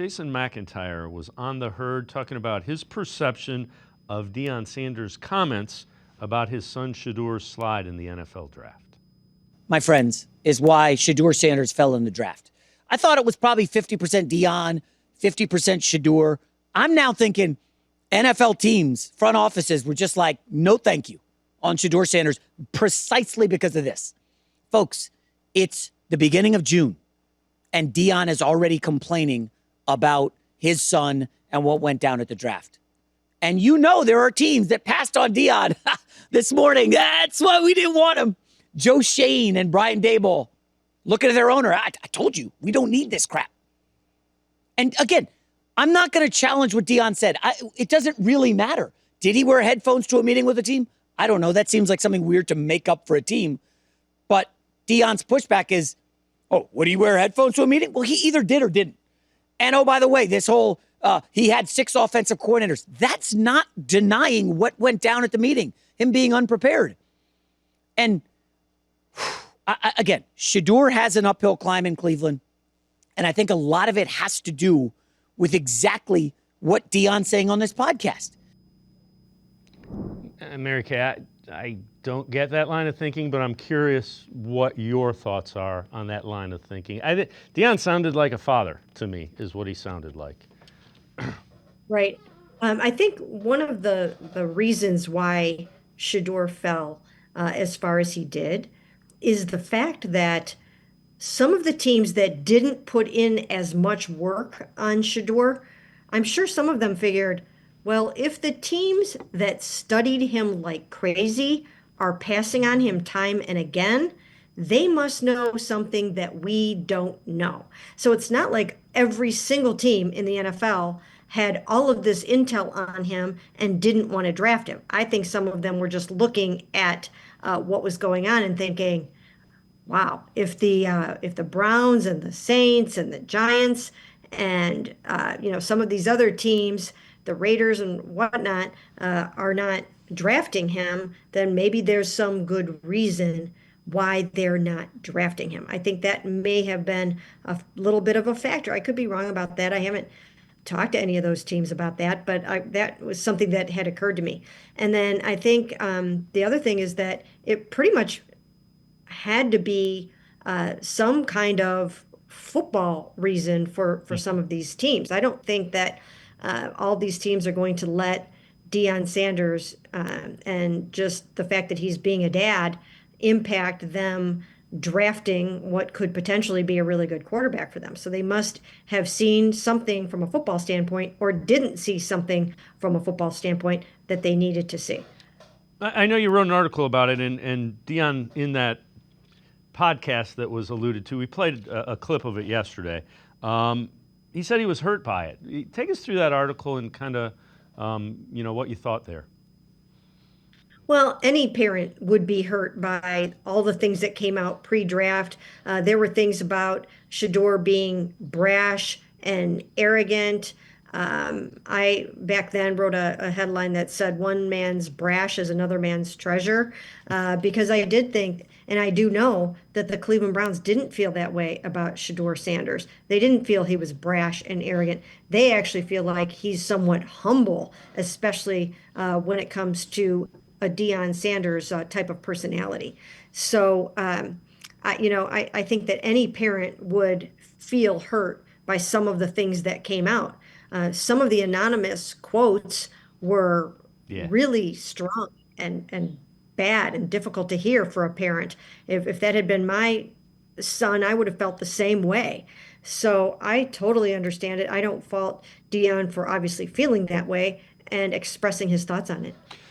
Jason McIntyre was on the herd talking about his perception of Deion Sanders' comments about his son Shedeur's slide in the NFL draft. My friends, is why Shedeur Sanders fell in the draft. I thought it was probably 50% Deion, 50% Shedeur. I'm now thinking NFL teams, front offices were just like, no thank you on Shedeur Sanders precisely because of this. Folks, it's the beginning of June, and Deion is already complaining about his son and what went down at the draft. And you know there are teams that passed on Deion this morning. That's why we didn't want him. Joe Shane and Brian Daboll looking at their owner. I told you, we don't need this crap. And again, I'm not going to challenge what Deion said. It doesn't really matter. Did he wear headphones to a meeting with a team? I don't know. That seems like something weird to make up for a team. But Deion's pushback is, oh, would he wear headphones to a meeting? Well, he either did or didn't. And oh, by the way, this whole, he had 6 offensive coordinators. That's not denying what went down at the meeting, him being unprepared. And again, Shedeur has an uphill climb in Cleveland. And I think a lot of it has to do with exactly what Deion's saying on this podcast. Mary Kay, I don't get that line of thinking, but I'm curious what your thoughts are on that line of thinking. Deion sounded like a father to me, is what he sounded like. Right. I think one of the reasons why Shedeur fell as far as he did is the fact that some of the teams that didn't put in as much work on Shedeur, I'm sure some of them figured, well, if the teams that studied him like crazy are passing on him time and again, they must know something that we don't know. So it's not like every single team in the NFL had all of this intel on him and didn't want to draft him. I think some of them were just looking at what was going on and thinking, wow, if the Browns and the Saints and the Giants and some of these other teams, the Raiders and whatnot, are not drafting him, then maybe there's some good reason why they're not drafting him. I think that may have been a little bit of a factor. I could be wrong about that. I haven't talked to any of those teams about that, but that was something that had occurred to me. And then I think the other thing is that it pretty much had to be some kind of football reason for some of these teams. I don't think that all these teams are going to let Deion Sanders and just the fact that he's being a dad impact them drafting what could potentially be a really good quarterback for them. So they must have seen something from a football standpoint or didn't see something from a football standpoint that they needed to see. I know you wrote an article about it, and Deion, in that podcast that was alluded to, we played a clip of it yesterday. He said he was hurt by it. Take us through that article and kind of, what you thought there. Well, any parent would be hurt by all the things that came out pre-draft. There were things about Shedeur being brash and arrogant. I back then wrote a headline that said one man's brash is another man's treasure, because I did think, and I do know, that the Cleveland Browns didn't feel that way about Shedeur Sanders. They didn't feel he was brash and arrogant. They actually feel like he's somewhat humble, especially when it comes to a Deion Sanders type of personality. So, I think that any parent would feel hurt by some of the things that came out. Some of the anonymous quotes were really strong and bad and difficult to hear for a parent. If that had been my son, I would have felt the same way. So I totally understand it. I don't fault Deion for obviously feeling that way and expressing his thoughts on it.